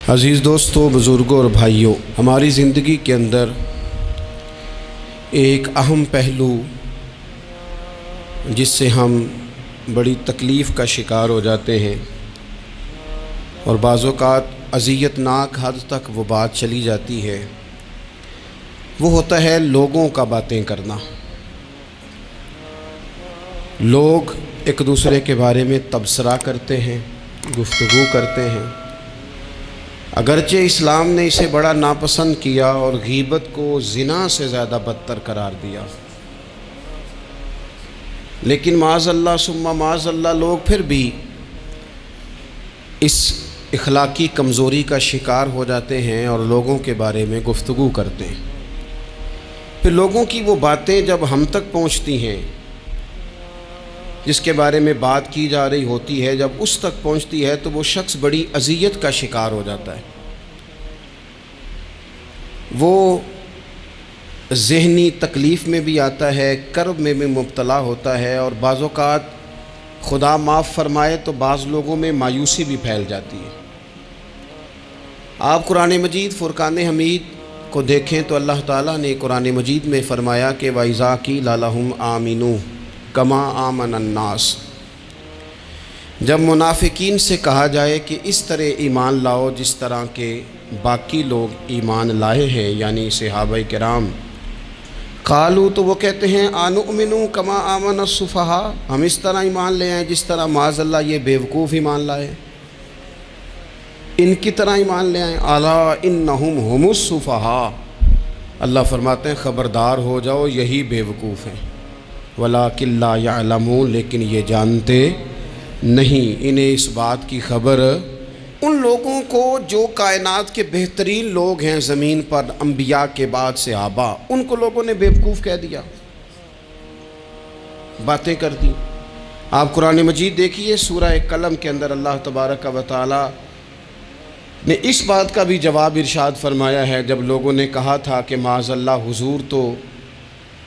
عزیز دوستوں، بزرگوں اور بھائیوں، ہماری زندگی کے اندر ایک اہم پہلو جس سے ہم بڑی تکلیف کا شکار ہو جاتے ہیں اور بعض اوقات اذیت ناک حد تک وہ بات چلی جاتی ہے، وہ ہوتا ہے لوگوں کا باتیں کرنا۔ لوگ ایک دوسرے کے بارے میں تبصرہ کرتے ہیں، گفتگو کرتے ہیں۔ اگرچہ اسلام نے اسے بڑا ناپسند کیا اور غیبت کو زنا سے زیادہ بدتر قرار دیا، لیکن معاذ اللہ ثم معاذ اللہ لوگ پھر بھی اس اخلاقی کمزوری کا شکار ہو جاتے ہیں اور لوگوں کے بارے میں گفتگو کرتے ہیں۔ پھر لوگوں کی وہ باتیں جب ہم تک پہنچتی ہیں، جس کے بارے میں بات کی جا رہی ہوتی ہے، جب اس تک پہنچتی ہے تو وہ شخص بڑی اذیت کا شکار ہو جاتا ہے۔ وہ ذہنی تکلیف میں بھی آتا ہے، کرب میں بھی مبتلا ہوتا ہے، اور بعض اوقات خدا معاف فرمائے تو بعض لوگوں میں مایوسی بھی پھیل جاتی ہے۔ آپ قرآن مجید فرقان حمید کو دیکھیں تو اللہ تعالیٰ نے قرآن مجید میں فرمایا کہ وَإِذَا قِيلَ لَهُمْ آمِنُوا كَمَا آمَنَ النَّاسُ، جب منافقین سے کہا جائے کہ اس طرح ایمان لاؤ جس طرح کے باقی لوگ ایمان لائے ہیں، یعنی صحابہ کرام، قالوا تو وہ کہتے ہیں انؤمن کما آمن السفہاء، ہم اس طرح ایمان لے آئیں جس طرح معاذ اللہ یہ بیوقوف ایمان لائے، ان کی طرح ایمان لے آئیں۔ الا انہم هم السفہاء، اللہ فرماتے ہیں خبردار ہو جاؤ یہی بیوقوف ہیں، ولکن لا یعلمون، لیکن یہ جانتے نہیں۔ انہیں اس بات کی خبر ان لوگوں کو جو کائنات کے بہترین لوگ ہیں زمین پر، انبیاء کے بعد صحابہ، ان کو لوگوں نے بیوقوف کہہ دیا، باتیں کر دی۔ آپ قرآن مجید دیکھیے سورہ قلم کے اندر اللہ تبارک و تعالی نے اس بات کا بھی جواب ارشاد فرمایا ہے، جب لوگوں نے کہا تھا کہ معاذ اللہ حضور تو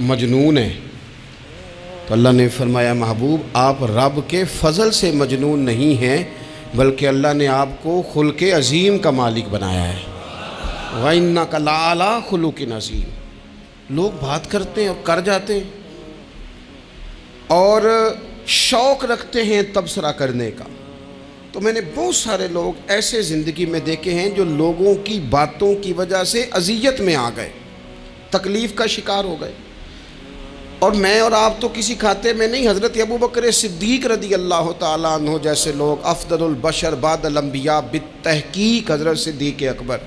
مجنون ہے، تو اللہ نے فرمایا محبوب آپ رب کے فضل سے مجنون نہیں ہیں، بلکہ اللہ نے آپ کو خلق عظیم کا مالک بنایا ہے۔ وَإِنَّكَ لَعَلَىٰ خُلُقٍ عَظِيمٍ، لوگ بات کرتے ہیں اور کر جاتے ہیں اور شوق رکھتے ہیں تبصرہ کرنے کا۔ تو میں نے بہت سارے لوگ ایسے زندگی میں دیکھے ہیں جو لوگوں کی باتوں کی وجہ سے اذیت میں آ گئے، تکلیف کا شکار ہو گئے۔ اور میں اور آپ تو کسی کھاتے میں نہیں، حضرت ابوبکر صدیق رضی اللہ تعالیٰ عنہ جیسے لوگ، افضل البشر بعد الانبیاء بالتحقیق حضرت صدیق اکبر۔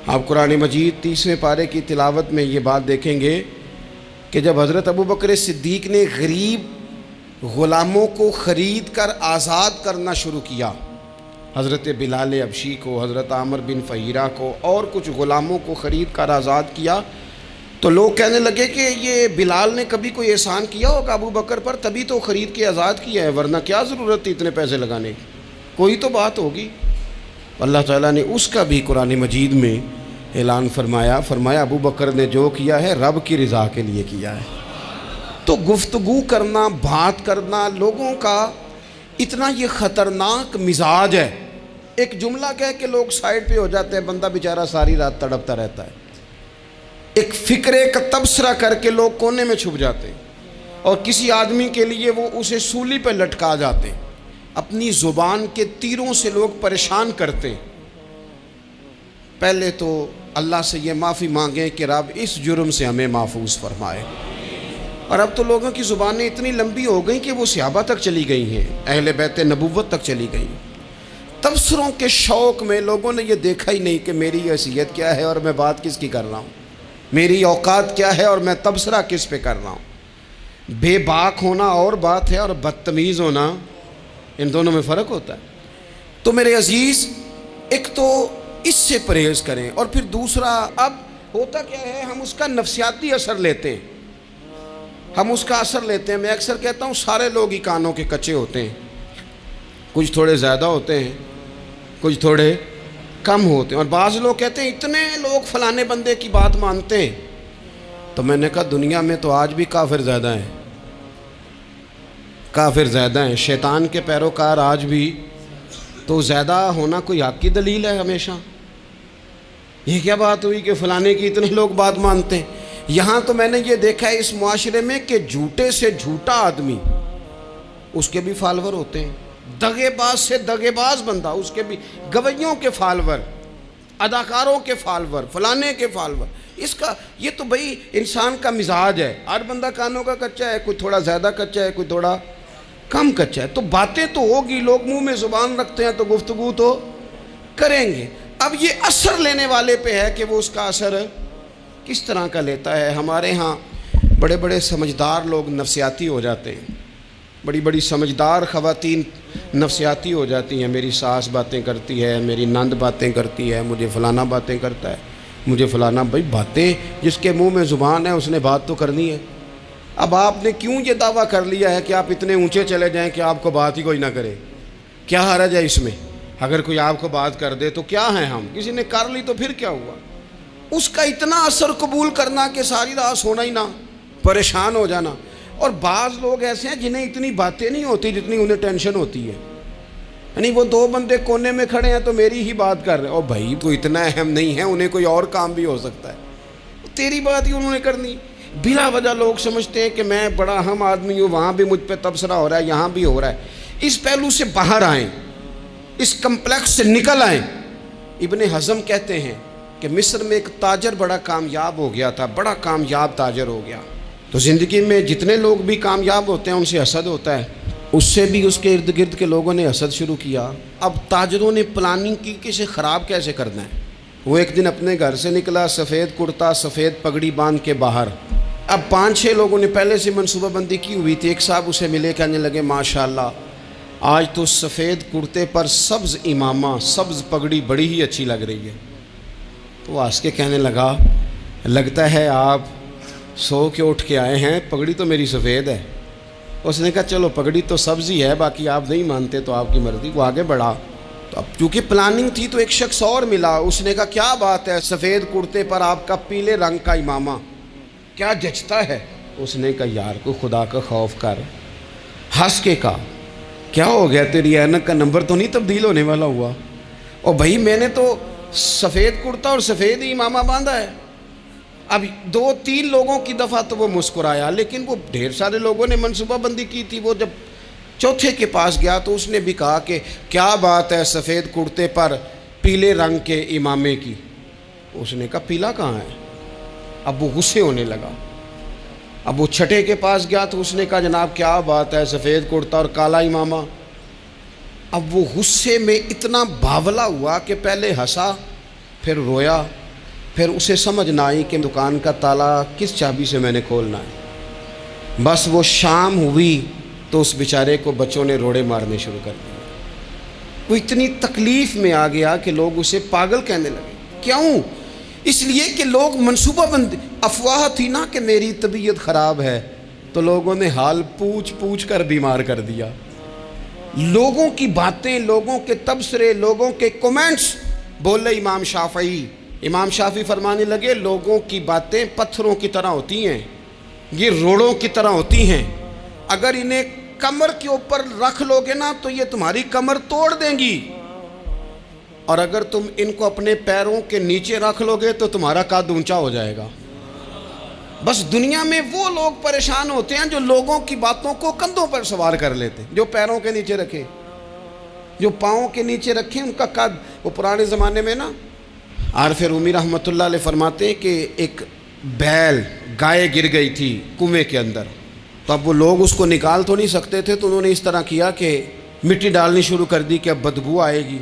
آپ قرآن مجید 30ویں پارے کی تلاوت میں یہ بات دیکھیں گے کہ جب حضرت ابوبکر صدیق نے غریب غلاموں کو خرید کر آزاد کرنا شروع کیا، حضرت بلال حبشی کو، حضرت عامر بن فہیرہ کو اور کچھ غلاموں کو خرید کر آزاد کیا، تو لوگ کہنے لگے کہ یہ بلال نے کبھی کوئی احسان کیا ہوگا ابو بکر پر، تبھی تو خرید کے آزاد کیا ہے، ورنہ کیا ضرورت تھی اتنے پیسے لگانے کی، کوئی تو بات ہوگی۔ اللہ تعالیٰ نے اس کا بھی قرآن مجید میں اعلان فرمایا ابو بکر نے جو کیا ہے رب کی رضا کے لیے کیا ہے۔ تو گفتگو کرنا، بات کرنا، لوگوں کا اتنا یہ خطرناک مزاج ہے، ایک جملہ کہہ کے لوگ سائڈ پہ ہو جاتے ہیں، بندہ بیچارہ ساری رات تڑپتا رہتا ہے، ایک فکرے کا تبصرہ کر کے لوگ کونے میں چھپ جاتے ہیں، اور کسی آدمی کے لیے وہ اسے سولی پہ لٹکا جاتے ہیں، اپنی زبان کے تیروں سے لوگ پریشان کرتے ہیں۔ پہلے تو اللہ سے یہ معافی مانگیں کہ رب اس جرم سے ہمیں محفوظ فرمائے۔ اور اب تو لوگوں کی زبانیں اتنی لمبی ہو گئیں کہ وہ صحابہ تک چلی گئی ہیں، اہل بیت نبوت تک چلی گئی۔ تبصروں کے شوق میں لوگوں نے یہ دیکھا ہی نہیں کہ میری حیثیت کیا ہے اور میں بات کس کی کر رہا ہوں، میری اوقات کیا ہے اور میں تبصرہ کس پہ کر رہا ہوں۔ بے باک ہونا اور بات ہے اور بدتمیز ہونا، ان دونوں میں فرق ہوتا ہے۔ تو میرے عزیز، ایک تو اس سے پرہیز کریں، اور پھر دوسرا، اب ہوتا کیا ہے، ہم اس کا نفسیاتی اثر لیتے ہیں، ہم اس کا اثر لیتے ہیں۔ میں اکثر کہتا ہوں سارے لوگ ہی کانوں کے کچے ہوتے ہیں، کچھ تھوڑے زیادہ ہوتے ہیں، کچھ تھوڑے کم ہوتے ہیں، اور بعض لوگ کہتے ہیں اتنے لوگ فلانے بندے کی بات مانتے ہیں۔ تو میں نے کہا دنیا میں تو آج بھی کافر زیادہ ہیں، کافر زیادہ ہیں، شیطان کے پیروکار آج بھی تو زیادہ ہونا کوئی حق کی دلیل ہے ہمیشہ؟ یہ کیا بات ہوئی کہ فلانے کی اتنے لوگ بات مانتے ہیں؟ یہاں تو میں نے یہ دیکھا ہے اس معاشرے میں کہ جھوٹے سے جھوٹا آدمی، اس کے بھی فالوور ہوتے ہیں، دغے باز سے دغے باز بندہ، اس کے بھی گویوں کے فالوور، اداکاروں کے فالوور، فلانے کے فالوور۔ اس کا یہ تو بھئی انسان کا مزاج ہے، ہر بندہ کانوں کا کچا ہے، کوئی تھوڑا زیادہ کچا ہے، کوئی تھوڑا کم کچا ہے، تو باتیں تو ہوگی، لوگ منہ میں زبان رکھتے ہیں تو گفتگو تو کریں گے۔ اب یہ اثر لینے والے پہ ہے کہ وہ اس کا اثر کس طرح کا لیتا ہے۔ ہمارے ہاں بڑے بڑے سمجھدار لوگ نفسیاتی ہو جاتے ہیں، بڑی بڑی سمجھدار خواتین نفسیاتی ہو جاتی ہیں، میری ساس باتیں کرتی ہے، میری نند باتیں کرتی ہے، مجھے فلانا باتیں کرتا ہے، مجھے فلانا۔ بھائی باتیں، جس کے منہ میں زبان ہے اس نے بات تو کرنی ہے۔ اب آپ نے کیوں یہ دعویٰ کر لیا ہے کہ آپ اتنے اونچے چلے جائیں کہ آپ کو بات ہی کوئی نہ کرے؟ کیا حرج ہے اس میں؟ اگر کوئی آپ کو بات کر دے تو کیا ہیں ہم؟ کسی نے کر لی تو پھر کیا ہوا؟ اس کا اتنا اثر قبول کرنا کہ ساری رات سونا ہی نہ، پریشان ہو جانا۔ اور بعض لوگ ایسے ہیں جنہیں اتنی باتیں نہیں ہوتی جتنی انہیں ٹینشن ہوتی ہے، یعنی وہ دو بندے کونے میں کھڑے ہیں تو میری ہی بات کر رہے ہیں، اور بھائی تو اتنا اہم نہیں ہے، انہیں کوئی اور کام بھی ہو سکتا ہے، تیری بات ہی انہوں نے کرنی۔ بلا وجہ لوگ سمجھتے ہیں کہ میں بڑا اہم آدمی ہوں، وہاں بھی مجھ پہ تبصرہ ہو رہا ہے، یہاں بھی ہو رہا ہے۔ اس پہلو سے باہر آئیں، اس کمپلیکس سے نکل آئیں۔ ابن حزم کہتے ہیں کہ مصر میں ایک تاجر بڑا کامیاب ہو گیا تھا، بڑا کامیاب تاجر ہو گیا۔ تو زندگی میں جتنے لوگ بھی کامیاب ہوتے ہیں ان سے حسد ہوتا ہے، اس سے بھی اس کے ارد گرد کے لوگوں نے حسد شروع کیا۔ اب تاجروں نے پلاننگ کی کہ اسے خراب کیسے کرنا ہے۔ وہ ایک دن اپنے گھر سے نکلا، سفید کرتا سفید پگڑی باندھ کے باہر۔ اب 5-6 لوگوں نے پہلے سے منصوبہ بندی کی ہوئی تھی۔ ایک صاحب اسے ملے، کہنے لگے ماشاءاللہ آج تو سفید کرتے پر سبز امامہ، سبز پگڑی بڑی ہی اچھی لگ رہی ہے۔ تو وہ ہنس کے کہنے لگا لگتا ہے آپ سو کے اٹھ کے آئے ہیں، پگڑی تو میری سفید ہے۔ اس نے کہا چلو پگڑی تو سبز ہی ہے، باقی آپ نہیں مانتے تو آپ کی مرضی۔ وہ آگے بڑھا، تو اب چونکہ پلاننگ تھی تو ایک شخص اور ملا، اس نے کہا کیا بات ہے، سفید کرتے پر آپ کا پیلے رنگ کا امامہ کیا جچتا ہے۔ اس نے کہا یار کو خدا کا خوف کر، ہنس کے کہا کیا ہو گیا، تیری اینک کا نمبر تو نہیں تبدیل ہونے والا ہوا؟ اور بھائی میں نے تو سفید کرتا اور سفید ہی امامہ باندھا ہے۔ اب 2-3 لوگوں کی دفعہ تو وہ مسکرایا، لیکن وہ ڈھیر سارے لوگوں نے منصوبہ بندی کی تھی۔ وہ جب چوتھے کے پاس گیا تو اس نے بھی کہا کہ کیا بات ہے سفید کرتے پر پیلے رنگ کے امامے کی۔ اس نے کہا پیلا کہاں ہے؟ اب وہ غصے ہونے لگا۔ اب وہ چھٹے کے پاس گیا تو اس نے کہا جناب کیا بات ہے سفید کرتا اور کالا امامہ۔ اب وہ غصے میں اتنا باولا ہوا کہ پہلے ہنسا پھر رویا، پھر اسے سمجھ نہ آئی کہ دکان کا تالا کس چابی سے میں نے کھولنا ہے۔ بس وہ شام ہوئی تو اس بیچارے کو بچوں نے روڑے مارنے شروع کر دیے۔ وہ اتنی تکلیف میں آ گیا کہ لوگ اسے پاگل کہنے لگے۔ کیوں؟ اس لیے کہ لوگ منصوبہ بندی، افواہ تھی نا کہ میری طبیعت خراب ہے، تو لوگوں نے حال پوچھ پوچھ کر بیمار کر دیا۔ لوگوں کی باتیں، لوگوں کے تبصرے، لوگوں کے کومنٹس۔ بولے امام شافعی فرمانے لگے لوگوں کی باتیں پتھروں کی طرح ہوتی ہیں، یہ روڑوں کی طرح ہوتی ہیں، اگر انہیں کمر کے اوپر رکھ لو گے نا تو یہ تمہاری کمر توڑ دیں گی، اور اگر تم ان کو اپنے پیروں کے نیچے رکھ لو گے تو تمہارا قد اونچا ہو جائے گا۔ بس دنیا میں وہ لوگ پریشان ہوتے ہیں جو لوگوں کی باتوں کو کندھوں پر سوار کر لیتے، جو پیروں کے نیچے رکھے، جو پاؤں کے نیچے رکھیں ان کا قد۔ وہ پرانے زمانے میں نا عارف رومی رحمۃ اللہ علیہ فرماتے ہیں کہ ایک بیل گائے گر گئی تھی کنویں کے اندر، تو اب وہ لوگ اس کو نکال تو نہیں سکتے تھے، تو انہوں نے اس طرح کیا کہ مٹی ڈالنی شروع کر دی کہ اب بدبو آئے گی،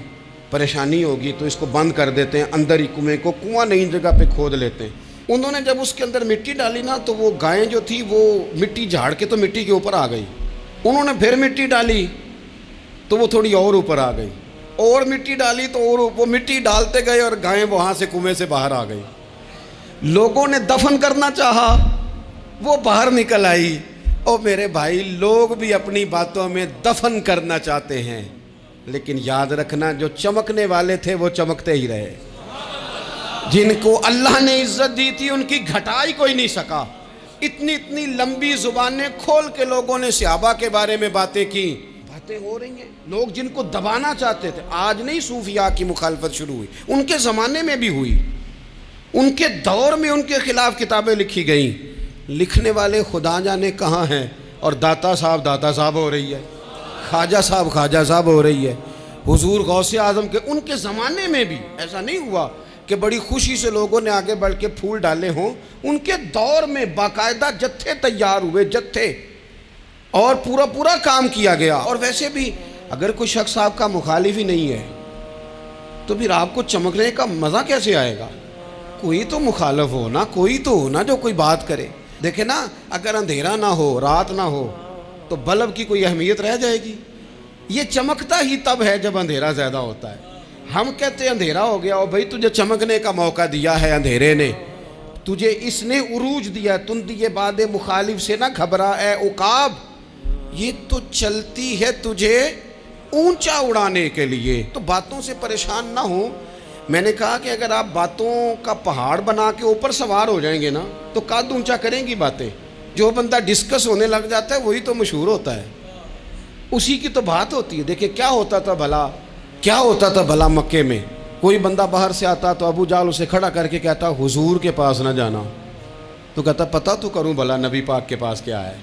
پریشانی ہوگی، تو اس کو بند کر دیتے ہیں اندر ہی کنویں کو، کنواں نئی جگہ پہ کھود لیتے ہیں۔ انہوں نے جب اس کے اندر مٹی ڈالی نا تو وہ گائیں جو تھی وہ مٹی جھاڑ کے تو مٹی کے اوپر آ گئی، انہوں نے پھر مٹی ڈالی تو وہ تھوڑی اور اوپر آ گئی، اور مٹی ڈالی تو اور وہ مٹی ڈالتے گئے اور گائیں وہاں سے کنویں سے باہر آ گئی۔ لوگوں نے دفن کرنا چاہا، وہ باہر نکل آئی۔ اور میرے بھائی لوگ بھی اپنی باتوں میں دفن کرنا چاہتے ہیں، لیکن یاد رکھنا جو چمکنے والے تھے وہ چمکتے ہی رہے، جن کو اللہ نے عزت دی تھی ان کی گھٹا ہی کوئی نہیں سکا۔ اتنی لمبی زبانیں کھول کے لوگوں نے صحابہ کے بارے میں باتیں کی، باتیں ہو رہی ہیں، لوگ جن کو دبانا چاہتے تھے، آج نہیں صوفیاء کی مخالفت شروع ہوئی، ان کے زمانے میں بھی ہوئی، ان کے دور میں ان کے خلاف کتابیں لکھی گئیں، لکھنے والے خدا جانے کہاں ہیں، اور داتا صاحب ہو رہی ہے، خواجہ صاحب ہو رہی ہے، حضور غوث اعظم کے ان کے زمانے میں بھی ایسا نہیں ہوا کہ بڑی خوشی سے لوگوں نے آگے بڑھ کے پھول ڈالے ہوں، ان کے دور میں باقاعدہ جتھے تیار ہوئے، جتھے، اور پورا کام کیا گیا۔ اور ویسے بھی اگر کوئی شخص آپ کا مخالف ہی نہیں ہے تو پھر آپ کو چمکنے کا مزہ کیسے آئے گا؟ کوئی تو مخالف ہو نا، کوئی تو ہو نا جو کوئی بات کرے۔ دیکھیں نا، اگر اندھیرا نہ ہو، رات نہ ہو، تو بلب کی کوئی اہمیت رہ جائے گی؟ یہ چمکتا ہی تب ہے جب اندھیرا زیادہ ہوتا ہے۔ ہم کہتے ہیں اندھیرا ہو گیا، اور بھائی تجھے چمکنے کا موقع دیا ہے اندھیرے نے، تجھے اس نے عروج دیا، تندی باد مخالف سے نہ گھبرا اے عقاب، یہ تو چلتی ہے تجھے اونچا اڑانے کے لیے، تو باتوں سے پریشان نہ ہو۔ میں نے کہا کہ اگر آپ باتوں کا پہاڑ بنا کے اوپر سوار ہو جائیں گے نا تو قد اونچا کریں گی باتیں۔ جو بندہ ڈسکس ہونے لگ جاتا ہے وہی تو مشہور ہوتا ہے، اسی کی تو بات ہوتی ہے۔ دیکھیں کیا ہوتا تھا بھلا مکے میں، کوئی بندہ باہر سے آتا تو ابو جال اسے کھڑا کر کے کہتا حضور کے پاس نہ جانا، تو کہتا پتہ تو کروں بھلا نبی پاک کے پاس کیا ہے،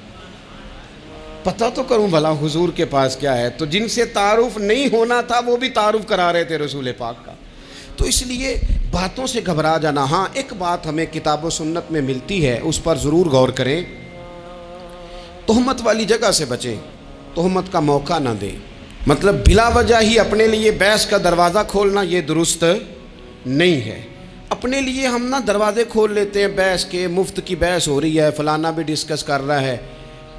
پتہ تو کروں بھلا حضور کے پاس کیا ہے۔ تو جن سے تعارف نہیں ہونا تھا وہ بھی تعارف کرا رہے تھے رسول پاک کا۔ تو اس لیے باتوں سے گھبرا جانا، ہاں ایک بات ہمیں کتاب و سنت میں ملتی ہے، اس پر ضرور غور کریں، تہمت والی جگہ سے بچیں، تہمت کا موقع نہ دیں۔ مطلب بلا وجہ ہی اپنے لیے بحث کا دروازہ کھولنا یہ درست نہیں ہے۔ اپنے لیے ہم نہ دروازے کھول لیتے ہیں بحث کے، مفت کی بحث ہو رہی ہے، فلانا بھی ڈسکس کر رہا ہے۔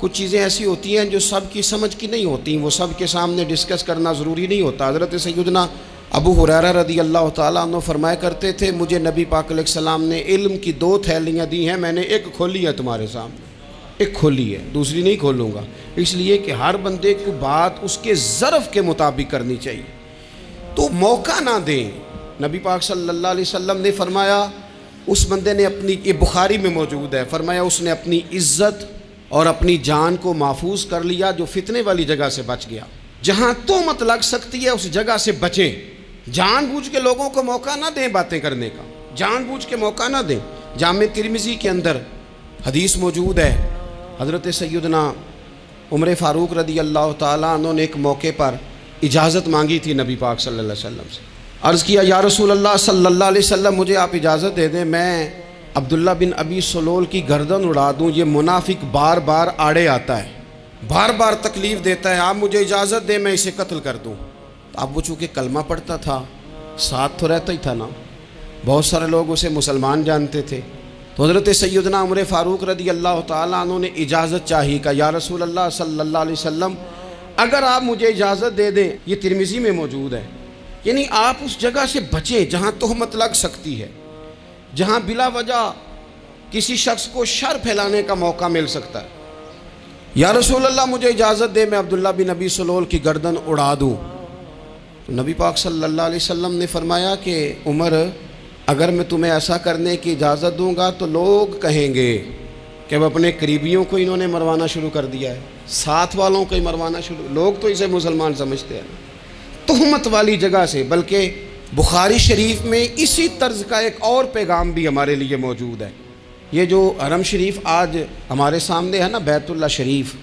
کچھ چیزیں ایسی ہوتی ہیں جو سب کی سمجھ کی نہیں ہوتی، وہ سب کے سامنے ڈسکس کرنا ضروری نہیں ہوتا۔ حضرت سیدنا ابو ہریرہ رضی اللہ تعالیٰ عنہ فرمایا کرتے تھے، مجھے نبی پاک علیہ السلام نے علم کی 2 تھیلیاں دی ہیں، میں نے ایک کھولی ہے تمہارے سامنے، ایک کھولی ہے، دوسری نہیں کھولوں گا، اس لیے کہ ہر بندے کو بات اس کے ظرف کے مطابق کرنی چاہیے۔ تو موقع نہ دیں۔ نبی پاک صلی اللہ علیہ وسلم نے فرمایا، اس بندے نے اپنی، یہ بخاری میں موجود ہے، فرمایا اس نے اپنی عزت اور اپنی جان کو محفوظ کر لیا جو فتنے والی جگہ سے بچ گیا۔ جہاں تہمت لگ سکتی ہے اس جگہ سے بچیں، جان بوجھ کے لوگوں کو موقع نہ دیں باتیں کرنے کا، جان بوجھ کے موقع نہ دیں۔ جامع ترمذی کے اندر حدیث موجود ہے، حضرت سیدنا عمر فاروق رضی اللہ تعالیٰ عنہ نے ایک موقع پر اجازت مانگی تھی نبی پاک صلی اللہ علیہ وسلم سے، عرض کیا یا رسول اللہ صلی اللہ علیہ وسلم مجھے آپ اجازت دے دیں، میں عبداللہ بن ابی سلول کی گردن اڑا دوں، یہ منافق بار بار آڑے آتا ہے، بار بار تکلیف دیتا ہے، آپ مجھے اجازت دیں میں اسے قتل کر دوں۔ اب وہ چونکہ کلمہ پڑھتا تھا، ساتھ تو رہتا ہی تھا نا، بہت سارے لوگ اسے مسلمان جانتے تھے، تو حضرت سیدنا عمر فاروق رضی اللہ تعالیٰ عنہ نے اجازت چاہی، کہ یا رسول اللہ صلی اللہ علیہ وسلم اگر آپ مجھے اجازت دے دیں، یہ ترمذی میں موجود ہے، یعنی آپ اس جگہ سے بچیں جہاں تہمت لگ سکتی ہے، جہاں بلا وجہ کسی شخص کو شر پھیلانے کا موقع مل سکتا ہے۔ یا رسول اللہ مجھے اجازت دے میں عبداللہ بن ابی سلول کی گردن اڑا دوں۔ تو نبی پاک صلی اللہ علیہ وسلم نے فرمایا کہ عمر اگر میں تمہیں ایسا کرنے کی اجازت دوں گا تو لوگ کہیں گے کہ اب اپنے قریبیوں کو انہوں نے مروانا شروع کر دیا ہے، ساتھ والوں کو ہی مروانا شروع، لوگ تو اسے مسلمان سمجھتے ہیں۔ تہمت والی جگہ سے، بلکہ بخاری شریف میں اسی طرز کا ایک اور پیغام بھی ہمارے لیے موجود ہے۔ یہ جو حرم شریف آج ہمارے سامنے ہے نا، بیت اللہ شریف،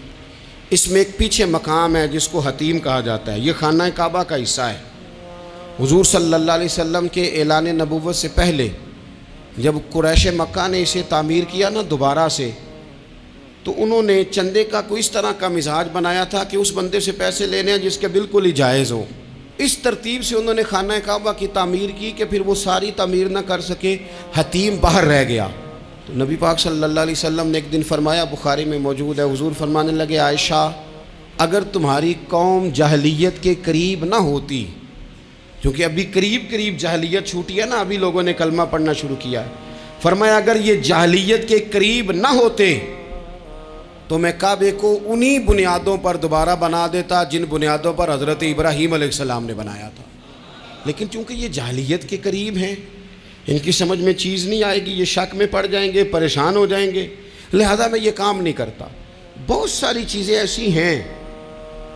اس میں ایک پیچھے مقام ہے جس کو حتیم کہا جاتا ہے، یہ خانہ کعبہ کا حصہ ہے۔ حضور صلی اللہ علیہ وسلم کے اعلان نبوت سے پہلے جب قریش مکہ نے اسے تعمیر کیا نا دوبارہ سے، تو انہوں نے چندے کا کوئی اس طرح کا مزاج بنایا تھا کہ اس بندے سے پیسے لینے ہیں جس کے بالکل ہی جائز ہوں۔ اس ترتیب سے انہوں نے خانہ کعبہ کی تعمیر کی کہ پھر وہ ساری تعمیر نہ کر سکے، حتیم باہر رہ گیا۔ تو نبی پاک صلی اللہ علیہ وسلم نے ایک دن فرمایا، بخاری میں موجود ہے، حضور فرمانے لگے عائشہ اگر تمہاری قوم جاہلیت کے قریب نہ ہوتی، کیونکہ ابھی قریب جاہلیت چھوٹی ہے نا، ابھی لوگوں نے کلمہ پڑھنا شروع کیا ہے، فرمایا اگر یہ جاہلیت کے قریب نہ ہوتے تو میں کعبے کو انہی بنیادوں پر دوبارہ بنا دیتا جن بنیادوں پر حضرت ابراہیم علیہ السلام نے بنایا تھا، لیکن چونکہ یہ جاہلیت کے قریب ہیں، ان کی سمجھ میں چیز نہیں آئے گی، یہ شک میں پڑ جائیں گے، پریشان ہو جائیں گے، لہذا میں یہ کام نہیں کرتا۔ بہت ساری چیزیں ایسی ہیں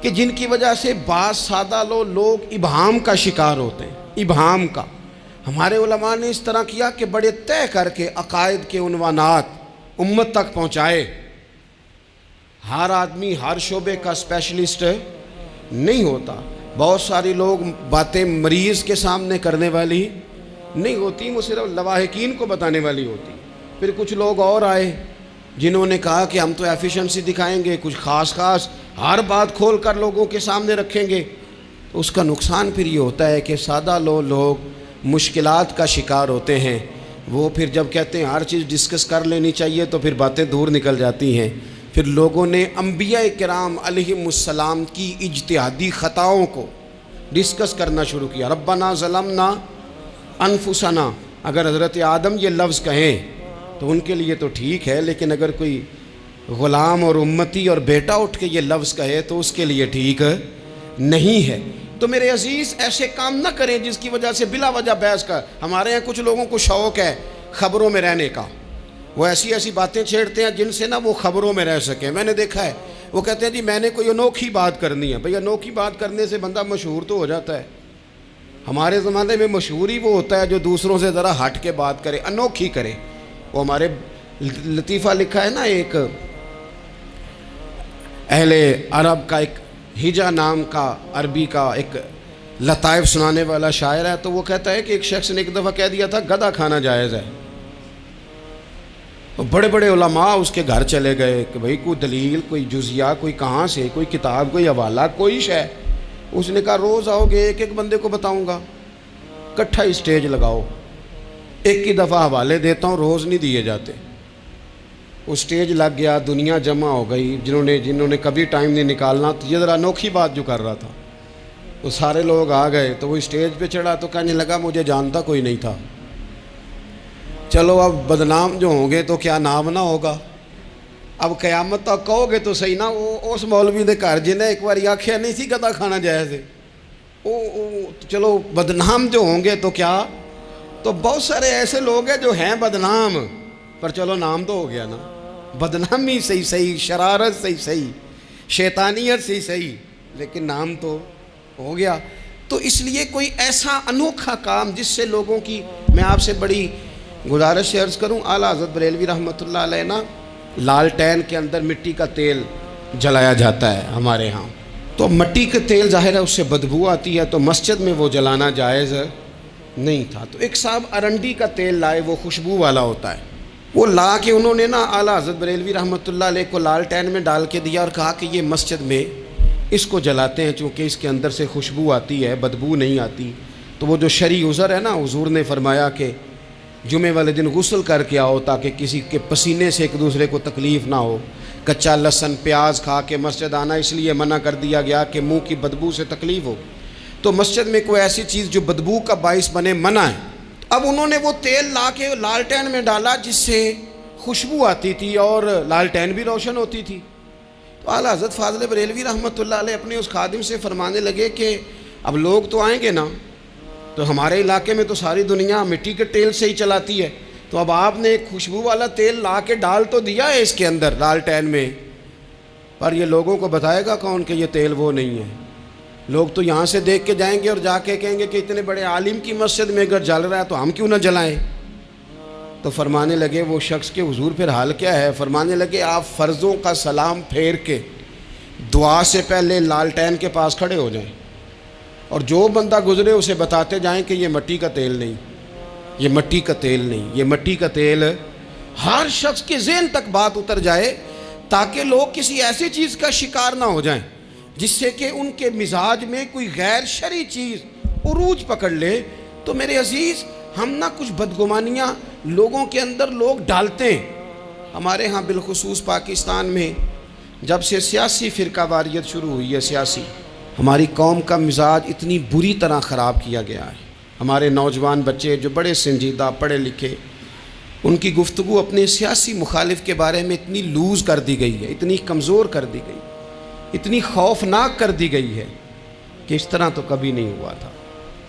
کہ جن کی وجہ سے بعض سادہ لوگ ابہام کا شکار ہوتے ہیں، ابہام کا۔ ہمارے علماء نے اس طرح کیا کہ بڑے طے کر کے عقائد کے عنوانات امت تک پہنچائے۔ ہر آدمی ہر شعبے کا اسپیشلسٹ نہیں ہوتا، بہت ساری لوگ باتیں مریض کے سامنے کرنے والی نہیں ہوتی، وہ صرف لواحقین کو بتانے والی ہوتی۔ پھر کچھ لوگ اور آئے جنہوں نے کہا کہ ہم تو ایفیشنسی دکھائیں گے، کچھ خاص ہر بات کھول کر لوگوں کے سامنے رکھیں گے۔ تو اس کا نقصان پھر یہ ہوتا ہے کہ سادہ لوگ مشکلات کا شکار ہوتے ہیں۔ وہ پھر جب کہتے ہیں ہر چیز ڈسکس کر لینی چاہیے تو پھر باتیں دور نکل جاتی ہیں۔ پھر لوگوں نے انبیاء کرام علیہم السلام کی اجتہادی خطاؤں کو ڈسکس کرنا شروع کیا۔ ربنا ظلمنا انفسنا، اگر حضرت آدم یہ لفظ کہیں تو ان کے لیے تو ٹھیک ہے، لیکن اگر کوئی غلام اور امتی اور بیٹا اٹھ کے یہ لفظ کہے تو اس کے لیے ٹھیک نہیں ہے۔ تو میرے عزیز ایسے کام نہ کریں جس کی وجہ سے بلا وجہ بحث کا۔ ہمارے یہاں کچھ لوگوں کو شوق ہے خبروں میں رہنے کا، وہ ایسی باتیں چھیڑتے ہیں جن سے نہ وہ خبروں میں رہ سکیں۔ میں نے دیکھا ہے وہ کہتے ہیں جی میں نے کوئی انوکھی بات کرنی ہے۔ بھئی انوکھی بات کرنے سے بندہ مشہور تو ہو جاتا ہے۔ ہمارے زمانے میں مشہور ہی وہ ہوتا ہے جو دوسروں سے ذرا ہٹ کے بات کرے، انوکھی کرے۔ وہ ہمارے لطیفہ لکھا ہے نا، ایک اہل عرب کا ایک ہجا نام کا عربی کا ایک لطائف سنانے والا شاعر ہے، تو وہ کہتا ہے کہ ایک شخص نے ایک دفعہ کہہ دیا تھا گدھا کھانا جائز ہے۔ بڑے بڑے علماء اس کے گھر چلے گئے کہ بھئی کوئی دلیل، کوئی جزیہ، کوئی کہاں سے، کوئی کتاب، کوئی حوالہ، کوئی شے۔ اس نے کہا روز آؤ گے ایک بندے کو بتاؤں گا، کٹھا اسٹیج لگاؤ، ایک ہی دفعہ حوالے دیتا ہوں، روز نہیں دیے جاتے۔ وہ اسٹیج لگ گیا، دنیا جمع ہو گئی، جنہوں نے کبھی ٹائم نہیں نکالنا۔ تو یہ ذرا انوکھی بات جو کر رہا تھا، وہ سارے لوگ آ گئے، تو وہ اسٹیج پہ چڑھا تو کہنے لگا مجھے جانتا کوئی نہیں تھا، چلو اب بدنام جو ہوں گے تو کیا نام نہ ہوگا، اب قیامت تک کہو گے تو صحیح نا۔ اس مولوی نے گھر جنہیں ایک بار آکھیا نہیں سی گدھا کھانا جائز ہے، چلو بدنام جو ہوں گے تو کیا۔ تو بہت سارے ایسے لوگ ہیں جو ہیں بدنام، پر چلو نام تو ہو گیا نا، بدنامی صحیح، شرارت صحیح، شیطانیت صحیح، لیکن نام تو ہو گیا۔ تو اس لیے کوئی ایسا انوکھا کام جس سے لوگوں کی، میں آپ سے بڑی گزارش سے عرض کروں، اعلیٰ حضرت بریلوی رحمۃ اللہ علیہ نا لالٹین کے اندر مٹی کا تیل جلایا جاتا ہے ہمارے ہاں، تو مٹی کا تیل ظاہر ہے اس سے بدبو آتی ہے، تو مسجد میں وہ جلانا جائز نہیں تھا۔ تو ایک صاحب ارنڈی کا تیل لائے، وہ خوشبو والا ہوتا ہے، وہ لا کے انہوں نے نا اعلیٰ حضرت بریلوی رحمۃ اللہ علیہ کو لالٹین میں ڈال کے دیا اور کہا کہ یہ مسجد میں اس کو جلاتے ہیں چونکہ اس کے اندر سے خوشبو آتی ہے، بدبو نہیں آتی۔ تو وہ جو شرعی عذر ہے نا، حضور نے فرمایا کہ جمعے والے دن غسل کر کے آؤ تاکہ کسی کے پسینے سے ایک دوسرے کو تکلیف نہ ہو۔ کچا لہسن پیاز کھا کے مسجد آنا اس لیے منع کر دیا گیا کہ منہ کی بدبو سے تکلیف ہو، تو مسجد میں کوئی ایسی چیز جو بدبو کا باعث بنے منع ہے۔ اب انہوں نے وہ تیل لا کے لالٹین میں ڈالا جس سے خوشبو آتی تھی اور لالٹین بھی روشن ہوتی تھی۔ تو اعلیٰ حضرت فاضل بریلوی رحمۃ اللہ علیہ اپنے اس خادم سے فرمانے لگے کہ اب لوگ تو آئیں گے نا، تو ہمارے علاقے میں تو ساری دنیا مٹی کے تیل سے ہی چلاتی ہے، تو اب آپ نے ایک خوشبو والا تیل لا کے ڈال تو دیا ہے اس کے اندر لالٹین میں، پر یہ لوگوں کو بتائے گا کون کہ یہ تیل وہ نہیں ہے؟ لوگ تو یہاں سے دیکھ کے جائیں گے اور جا کے کہیں گے کہ اتنے بڑے عالم کی مسجد میں اگر جل رہا ہے تو ہم کیوں نہ جلائیں۔ تو فرمانے لگے وہ شخص کے حضور پھر حال کیا ہے؟ فرمانے لگے آپ فرضوں کا سلام پھیر کے دعا سے پہلے لالٹین کے پاس کھڑے ہو جائیں اور جو بندہ گزرے اسے بتاتے جائیں کہ یہ مٹی کا تیل نہیں، یہ مٹی کا تیل نہیں، یہ مٹی کا تیل۔ ہر شخص کے ذہن تک بات اتر جائے تاکہ لوگ کسی ایسی چیز کا شکار نہ ہو جائیں جس سے کہ ان کے مزاج میں کوئی غیر شرعی چیز عروج پکڑ لے۔ تو میرے عزیز ہم نہ کچھ بدگمانیاں لوگوں کے اندر لوگ ڈالتے ہیں۔ ہمارے ہاں بالخصوص پاکستان میں جب سے سیاسی فرقہ واریت شروع ہوئی ہے، سیاسی، ہماری قوم کا مزاج اتنی بری طرح خراب کیا گیا ہے۔ ہمارے نوجوان بچے جو بڑے سنجیدہ پڑھے لکھے، ان کی گفتگو اپنے سیاسی مخالف کے بارے میں اتنی لوز کر دی گئی ہے، اتنی کمزور کر دی گئی، اتنی خوفناک کر دی گئی ہے کہ اس طرح تو کبھی نہیں ہوا تھا۔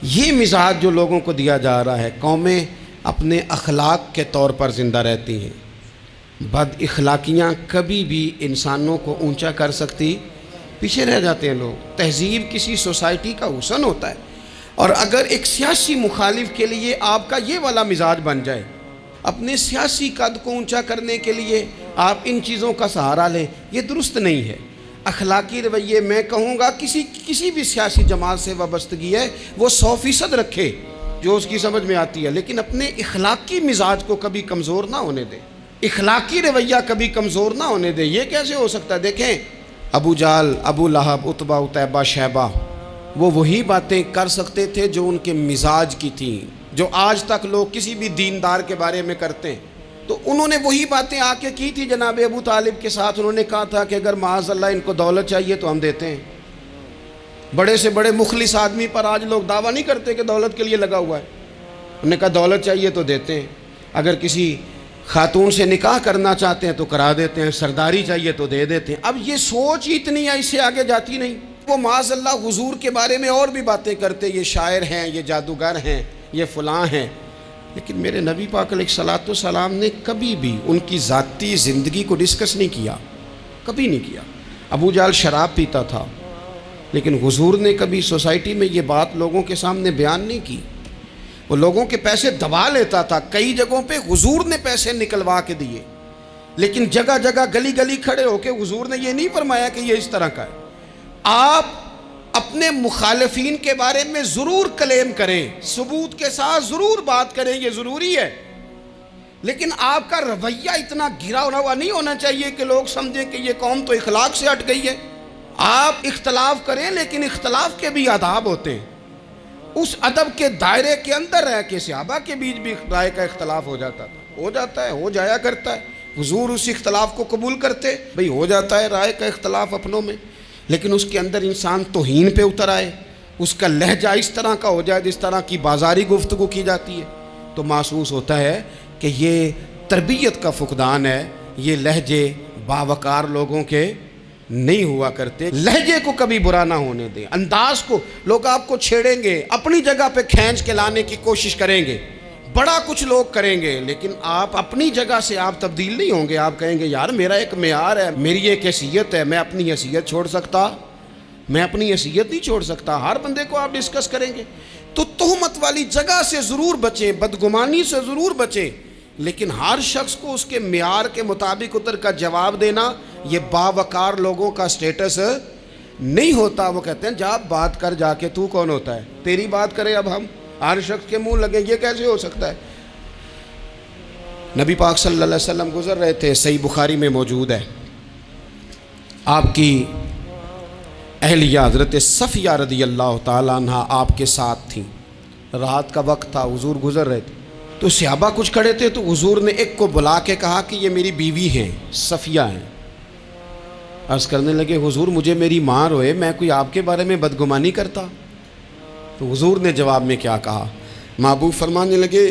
یہ مزاج جو لوگوں کو دیا جا رہا ہے، قومیں اپنے اخلاق کے طور پر زندہ رہتی ہیں، بد اخلاقیاں کبھی بھی انسانوں کو اونچا کر سکتی پیچھے رہ جاتے ہیں لوگ۔ تہذیب کسی سوسائٹی کا حسن ہوتا ہے، اور اگر ایک سیاسی مخالف کے لیے آپ کا یہ والا مزاج بن جائے، اپنے سیاسی قد کو اونچا کرنے کے لیے آپ ان چیزوں کا سہارا لیں، یہ درست نہیں ہے۔ اخلاقی رویے میں کہوں گا کسی بھی سیاسی جماعت سے وابستگی ہے وہ 100% رکھے جو اس کی سمجھ میں آتی ہے، لیکن اپنے اخلاقی مزاج کو کبھی کمزور نہ ہونے دے، اخلاقی رویہ کبھی کمزور نہ ہونے دے۔ یہ کیسے ہو سکتا ہے؟ دیکھیں ابو جہل، ابو لہب، عتبہ، عتیبہ، شیبہ، وہ وہی باتیں کر سکتے تھے جو ان کے مزاج کی تھیں، جو آج تک لوگ کسی بھی دیندار کے بارے میں کرتے ہیں۔ تو انہوں نے وہی باتیں آ کے کی تھی جناب ابو طالب کے ساتھ۔ انہوں نے کہا تھا کہ اگر معاذ اللہ ان کو دولت چاہیے تو ہم دیتے ہیں۔ بڑے سے بڑے مخلص آدمی پر آج لوگ دعویٰ نہیں کرتے کہ دولت کے لیے لگا ہوا ہے۔ انہوں نے کہا دولت چاہیے تو دیتے ہیں، اگر کسی خاتون سے نکاح کرنا چاہتے ہیں تو کرا دیتے ہیں، سرداری چاہیے تو دے دیتے ہیں۔ اب یہ سوچ ہی اتنی ہے، اس سے آگے جاتی نہیں۔ وہ معاذ اللہ حضور کے بارے میں اور بھی باتیں کرتے، یہ شاعر ہیں، یہ جادوگر ہیں، یہ فلاں ہیں، لیکن میرے نبی پاک علیہ الصلوۃ والسلام نے کبھی بھی ان کی ذاتی زندگی کو ڈسکس نہیں کیا، کبھی نہیں کیا۔ ابو جہل شراب پیتا تھا، لیکن حضور نے کبھی سوسائٹی میں یہ بات لوگوں کے سامنے بیان نہیں کی۔ وہ لوگوں کے پیسے دبا لیتا تھا، کئی جگہوں پہ حضور نے پیسے نکلوا کے دیے، لیکن جگہ جگہ گلی گلی کھڑے ہو کے حضور نے یہ نہیں فرمایا کہ یہ اس طرح کا ہے۔ آپ اپنے مخالفین کے بارے میں ضرور کلیم کریں، ثبوت کے ساتھ ضرور بات کریں، یہ ضروری ہے، لیکن آپ کا رویہ اتنا گرا ہوا نہیں ہونا چاہیے کہ لوگ سمجھیں کہ یہ قوم تو اخلاق سے ہٹ گئی ہے۔ آپ اختلاف کریں، لیکن اختلاف کے بھی آداب ہوتے ہیں۔ اس ادب کے دائرے کے اندر رہ کے صحابہ کے بیچ بھی رائے کا اختلاف ہو جاتا تھا، ہو جاتا ہے، ہو جایا کرتا ہے۔ حضور اس اختلاف کو قبول کرتے، بھئی ہو جاتا ہے رائے کا اختلاف اپنوں میں، لیکن اس کے اندر انسان توہین پہ اتر آئے، اس کا لہجہ اس طرح کا ہو جائے جس طرح کی بازاری گفتگو کی جاتی ہے، تو محسوس ہوتا ہے کہ یہ تربیت کا فقدان ہے۔ یہ لہجے باوقار لوگوں کے نہیں ہوا کرتے۔ لہجے کو کبھی برا نہ ہونے دیں، انداز کو۔ لوگ آپ کو چھیڑیں گے، اپنی جگہ پہ کھینچ کے لانے کی کوشش کریں گے، بڑا کچھ لوگ کریں گے، لیکن آپ اپنی جگہ سے آپ تبدیل نہیں ہوں گے۔ آپ کہیں گے یار میرا ایک معیار ہے، میری ایک حیثیت ہے، میں اپنی حیثیت چھوڑ سکتا؟ میں اپنی حیثیت نہیں چھوڑ سکتا۔ ہر بندے کو آپ ڈسکس کریں گے، تو تہمت والی جگہ سے ضرور بچیں، بدگمانی سے ضرور بچیں، لیکن ہر شخص کو اس کے معیار کے مطابق اتر کا جواب دینا یہ باوقار لوگوں کا سٹیٹس نہیں ہوتا۔ وہ کہتے ہیں جا بات کر، جا کے تو کون ہوتا ہے تیری بات کرے، اب ہم ہر شخص کے منہ لگیں، یہ کیسے ہو سکتا ہے؟ نبی پاک صلی اللہ علیہ وسلم گزر رہے تھے، صحیح بخاری میں موجود ہے، آپ کی اہلیہ حضرت صفیہ رضی اللہ تعالیٰ عنہ آپ کے ساتھ تھیں۔ رات کا وقت تھا، حضور گزر رہے تھے، تو صحابہ کچھ کھڑے تھے، تو حضور نے ایک کو بلا کے کہا کہ یہ میری بیوی ہیں، صفیہ ہیں۔ عرض کرنے لگے حضور مجھے میری ماں روئے، میں کوئی آپ کے بارے میں بدگمانی کرتا؟ تو حضور نے جواب میں کیا کہا؟ محبوب فرمانے لگے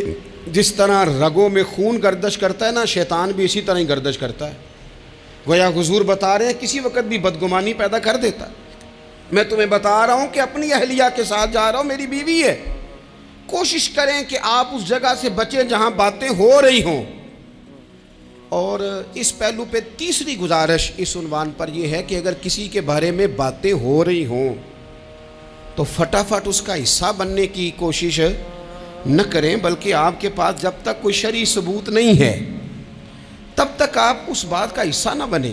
جس طرح رگوں میں خون گردش کرتا ہے نا، شیطان بھی اسی طرح ہی گردش کرتا ہے۔ گویا حضور بتا رہے ہیں کسی وقت بھی بدگمانی پیدا کر دیتا ہے۔ میں تمہیں بتا رہا ہوں کہ اپنی اہلیہ کے ساتھ جا رہا ہوں، میری بیوی ہے۔ کوشش کریں کہ آپ اس جگہ سے بچیں جہاں باتیں ہو رہی ہوں۔ اور اس پہلو پہ تیسری گزارش اس عنوان پر یہ ہے کہ اگر کسی کے بارے میں باتیں ہو رہی ہوں تو فٹافٹ اس کا حصہ بننے کی کوشش نہ کریں، بلکہ آپ کے پاس جب تک کوئی شرعی ثبوت نہیں ہے تب تک آپ اس بات کا حصہ نہ بنیں۔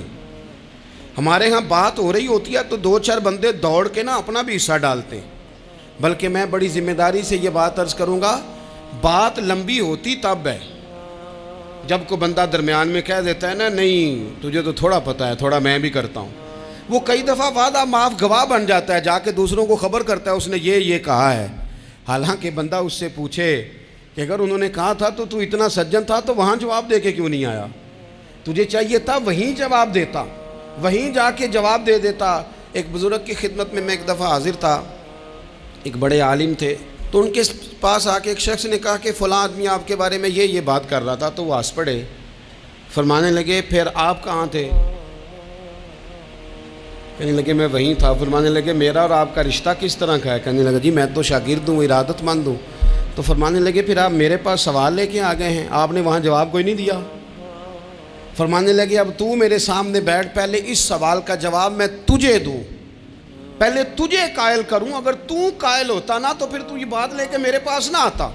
ہمارے ہاں بات ہو رہی ہوتی ہے تو دو چار بندے دوڑ کے نا اپنا بھی حصہ ڈالتے ہیں، بلکہ میں بڑی ذمہ داری سے یہ بات عرض کروں گا، بات لمبی ہوتی تب ہے جب کوئی بندہ درمیان میں کہہ دیتا ہے نا نہیں تجھے تو تھوڑا پتہ ہے، تھوڑا میں بھی کرتا ہوں۔ وہ کئی دفعہ وعدہ معاف گواہ بن جاتا ہے، جا کے دوسروں کو خبر کرتا ہے اس نے یہ کہا ہے، حالانکہ بندہ اس سے پوچھے کہ اگر انہوں نے کہا تھا تو اتنا سجن تھا تو وہاں جواب دے کے کیوں نہیں آیا؟ تجھے چاہیے تھا وہیں جواب دیتا، وہیں جا کے جواب دے دیتا۔ ایک بزرگ کی خدمت میں ایک دفعہ حاضر تھا، ایک بڑے عالم تھے، تو ان کے پاس آ کے ایک شخص نے کہا کہ فلاں آدمی آپ کے بارے میں یہ بات کر رہا تھا، تو وہ ہنس پڑے، فرمانے لگے پھر آپ کہاں تھے؟ کہنے لگے میں وہیں تھا۔ فرمانے لگے میرا اور آپ کا رشتہ کس طرح کا ہے؟ کہنے لگا جی میں تو شاگرد ہوں، ارادت مند ہوں۔ تو فرمانے لگے پھر آپ میرے پاس سوال لے کے آ گئے ہیں، آپ نے وہاں جواب کوئی نہیں دیا۔ فرمانے لگے اب تو میرے سامنے بیٹھ، پہلے اس سوال کا جواب میں تجھے دوں، پہلے تجھے قائل کروں، اگر تو قائل ہوتا نا تو پھر تو یہ بات لے کے میرے پاس نہ آتا،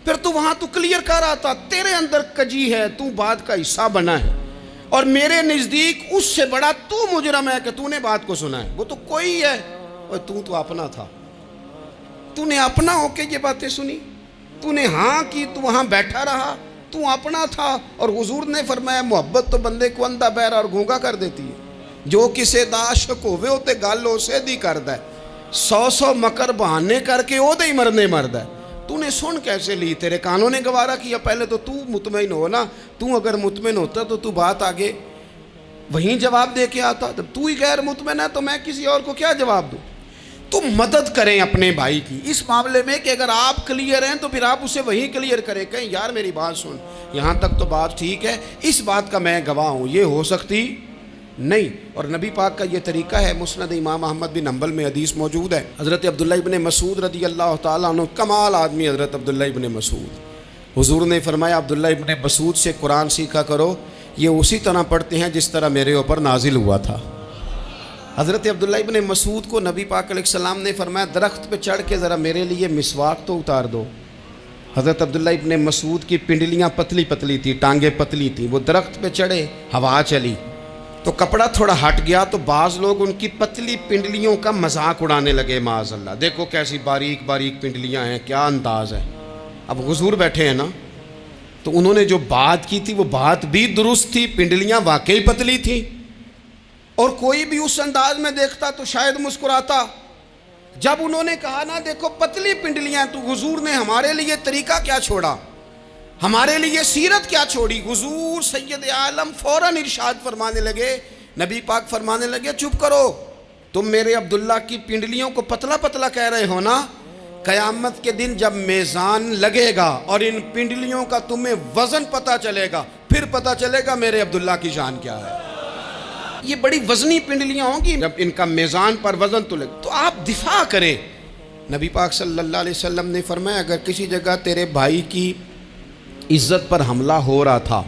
پھر تو وہاں تو کلیئر کر آتا، تیرے اندر کجی ہے، تو بات کا حصہ بنا ہے، اور میرے نزدیک اس سے بڑا تو مجرم ہے کہ تو نے بات کو سنا ہے، وہ تو کوئی ہے، اور تو اپنا تھا، تو نے اپنا ہو کے یہ باتیں سنی، تو نے ہاں کی، تو وہاں بیٹھا رہا، تو اپنا تھا۔ اور حضور نے فرمایا محبت تو بندے کو اندھا بہرا اور گونگا کر دیتی ہے، جو کسے دا عاشق ہوئے ہوتے گالو سے دی کرد ہے، 100 مکر بہانے کر کے او دے ہی مرنے مرد ہے۔ تو نے سن کیسے لی؟ تیرے کانوں نے گوارا کیا؟ پہلے تو مطمئن ہو نا، تو اگر مطمئن ہوتا تو بات آگے وہیں جواب دے کے آتا، جب تو ہی غیر مطمئن ہے تو میں کسی اور کو کیا جواب دوں؟ تو مدد کریں اپنے بھائی کی اس معاملے میں کہ اگر آپ کلیئر ہیں تو پھر آپ اسے وہیں کلیئر کریں، کہیں یار میری بات سن، یہاں تک تو بات ٹھیک ہے، اس بات کا میں گواہ ہوں، یہ ہو سکتی نہیں۔ اور نبی پاک کا یہ طریقہ ہے، مسند امام احمد بن حنبل میں حدیث موجود ہے، حضرت عبداللہ ابن مسعود رضی اللہ تعالیٰ عنہ، کمال آدمی حضرت عبداللہ ابن مسعود، حضور نے فرمایا عبداللہ ابن مسعود سے قرآن سیکھا کرو، یہ اسی طرح پڑھتے ہیں جس طرح میرے اوپر نازل ہوا تھا۔ حضرت عبداللہ ابن مسعود کو نبی پاک علیہ السلام نے فرمایا درخت پہ چڑھ کے ذرا میرے لیے مسواک تو اتار دو۔ حضرت عبداللہ ابن مسعود کی پنڈلیاں پتلی پتلی تھی، ٹانگیں پتلی تھیں، وہ درخت پہ چڑھے، ہوا چلی تو کپڑا تھوڑا ہٹ گیا، تو بعض لوگ ان کی پتلی پنڈلیوں کا مذاق اڑانے لگے، معاذ اللہ، دیکھو کیسی باریک باریک پنڈلیاں ہیں، کیا انداز ہے۔ اب حضور بیٹھے ہیں نا، تو انہوں نے جو بات کی تھی وہ بات بھی درست تھی، پنڈلیاں واقعی پتلی تھیں، اور کوئی بھی اس انداز میں دیکھتا تو شاید مسکراتا۔ جب انہوں نے کہا نا دیکھو پتلی پنڈلیاں، تو حضور نے ہمارے لیے طریقہ کیا چھوڑا، ہمارے لیے سیرت کیا چھوڑی۔ حضور سید عالم فوراً ارشاد فرمانے لگے، نبی پاک فرمانے لگے چپ کرو، تم میرے عبداللہ کی پنڈلیوں کو پتلا پتلا کہہ رہے ہو نا، قیامت کے دن جب میزان لگے گا اور ان پنڈلیوں کا تمہیں وزن پتہ چلے گا، پھر پتہ چلے گا میرے عبداللہ کی شان کیا ہے۔ یہ بڑی وزنی پنڈلیاں ہوں گی، جب ان کا میزان پر وزن تو لگے تو آپ دفاع کریں۔ نبی پاک صلی اللہ علیہ وسلم نے فرمایا اگر کسی جگہ تیرے بھائی کی عزت پر حملہ ہو رہا تھا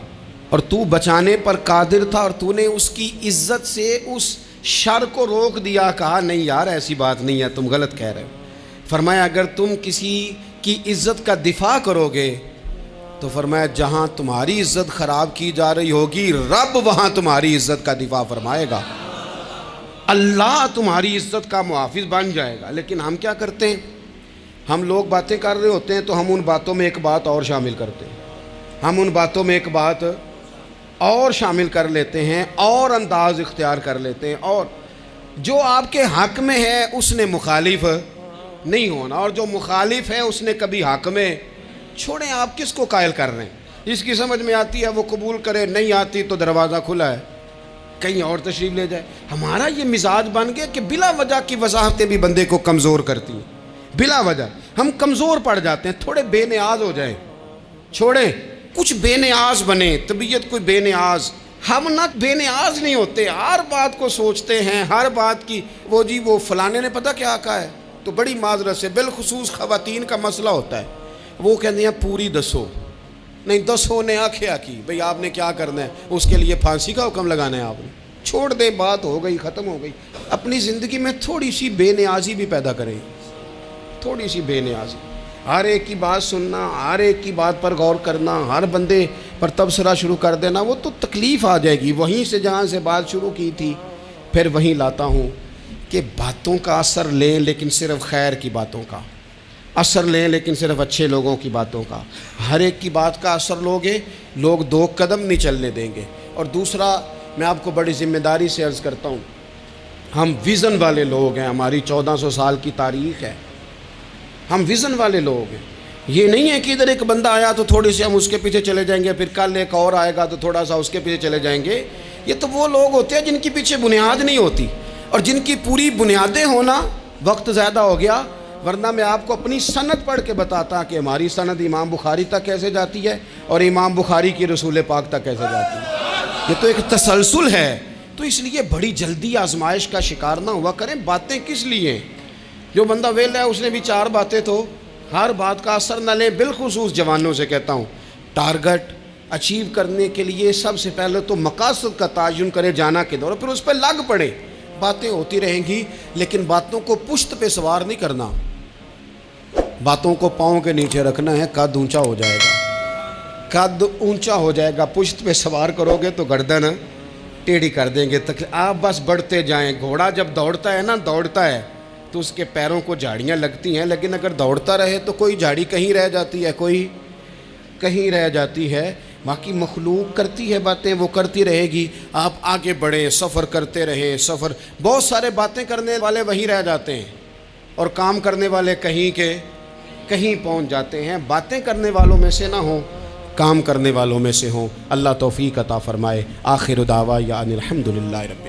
اور تو بچانے پر قادر تھا اور تو نے اس کی عزت سے اس شر کو روک دیا، کہا نہیں یار ایسی بات نہیں ہے، تم غلط کہہ رہے ہو، فرمایا اگر تم کسی کی عزت کا دفاع کرو گے تو فرمایا جہاں تمہاری عزت خراب کی جا رہی ہوگی رب وہاں تمہاری عزت کا دفاع فرمائے گا، اللہ تمہاری عزت کا محافظ بن جائے گا۔ لیکن ہم کیا کرتے ہیں، ہم لوگ باتیں کر رہے ہوتے ہیں تو ہم ان باتوں میں ایک بات اور شامل کرتے ہیں، ہم ان باتوں میں ایک بات اور شامل کر لیتے ہیں اور انداز اختیار کر لیتے ہیں، اور جو آپ کے حق میں ہے اس نے مخالف نہیں ہونا، اور جو مخالف ہے اس نے کبھی حق میں چھوڑیں۔ آپ کس کو قائل کر رہے ہیں؟ جس کی سمجھ میں آتی ہے وہ قبول کرے، نہیں آتی تو دروازہ کھلا ہے، کہیں اور تشریف لے جائے۔ ہمارا یہ مزاج بن گیا کہ بلا وجہ کی وضاحتیں بھی بندے کو کمزور کرتی ہیں، بلا وجہ ہم کمزور پڑ جاتے ہیں، تھوڑے بے نیاز ہو جائیں، چھوڑیں کچھ بے نیاز بنے، طبیعت کوئی بے نیاز، ہم نہ بے نیاز نہیں ہوتے، ہر بات کو سوچتے ہیں، ہر بات کی وہ جی وہ فلانے نے پتہ کیا کہا ہے، تو بڑی معذرت سے بالخصوص خواتین کا مسئلہ ہوتا ہے، وہ کہتے ہیں پوری دسو، نہیں دسو نے آکھیا کی، بھئی آپ نے کیا کرنا ہے، اس کے لیے پھانسی کا حکم لگانا ہے آپ نے، چھوڑ دیں، بات ہو گئی ختم ہو گئی۔ اپنی زندگی میں تھوڑی سی بے نیازی بھی پیدا کریں، تھوڑی سی بے نیازی، ہر ایک کی بات سننا، ہر ایک کی بات پر غور کرنا، ہر بندے پر تبصرہ شروع کر دینا، وہ تو تکلیف آ جائے گی۔ وہیں سے جہاں سے بات شروع کی تھی پھر وہیں لاتا ہوں کہ باتوں کا اثر لیں لیکن صرف خیر کی باتوں کا اثر لیں، لیکن صرف اچھے لوگوں کی باتوں کا، ہر ایک کی بات کا اثر لوگے لوگ دو قدم نہیں چلنے دیں گے۔ اور دوسرا میں آپ کو بڑی ذمہ داری سے عرض کرتا ہوں، ہم ویژن والے لوگ ہیں، ہماری 1400 سال کی تاریخ ہے، ہم ویژن والے لوگ ہیں۔ یہ نہیں ہے کہ ادھر ایک بندہ آیا تو تھوڑی سی ہم اس کے پیچھے چلے جائیں گے، پھر کل ایک اور آئے گا تو تھوڑا سا اس کے پیچھے چلے جائیں گے۔ یہ تو وہ لوگ ہوتے ہیں جن کے پیچھے بنیاد نہیں ہوتی، اور جن کی پوری بنیادیں ہونا، وقت زیادہ ہو گیا ورنہ میں آپ کو اپنی سند پڑھ کے بتاتا کہ ہماری سند امام بخاری تک کیسے جاتی ہے اور امام بخاری کی رسول پاک تک کیسے جاتی ہے۔ یہ تو ایک تسلسل ہے، تو اس لیے بڑی جلدی آزمائش کا شکار نہ ہوا کریں۔ باتیں کس لیے ہیں؟ جو بندہ ویلا ہے اس نے بھی 4 باتیں، تو ہر بات کا اثر نہ لیں۔ بالخصوص جوانوں سے کہتا ہوں، ٹارگٹ اچیو کرنے کے لیے سب سے پہلے تو مقاصد کا تعین کرے، جانا کدھر، اور پھر اس پہ لگ پڑے۔ باتیں ہوتی رہیں گی، لیکن باتوں کو پشت پہ سوار نہیں کرنا، باتوں کو پاؤں کے نیچے رکھنا ہے، قد اونچا ہو جائے گا، قد اونچا ہو جائے گا، پشت پہ سوار کرو گے تو گردن ٹیڑھی کر دیں گے۔ آپ بس بڑھتے جائیں۔ گھوڑا جب دوڑتا ہے نا، دوڑتا ہے تو اس کے پیروں کو جھاڑیاں لگتی ہیں، لیکن اگر دوڑتا رہے تو کوئی جھاڑی کہیں رہ جاتی ہے، کوئی کہیں رہ جاتی ہے۔ باقی مخلوق کرتی ہے باتیں، وہ کرتی رہے گی، آپ آگے بڑھیں، سفر کرتے رہیں۔ سفر بہت سارے باتیں کرنے والے وہیں رہ جاتے ہیں اور کام کرنے والے کہیں کے کہیں پہنچ جاتے ہیں۔ باتیں کرنے والوں میں سے نہ ہوں، کام کرنے والوں میں سے ہوں۔ اللہ توفیق عطا فرمائے۔ آخر دعوانا الحمدللہ رب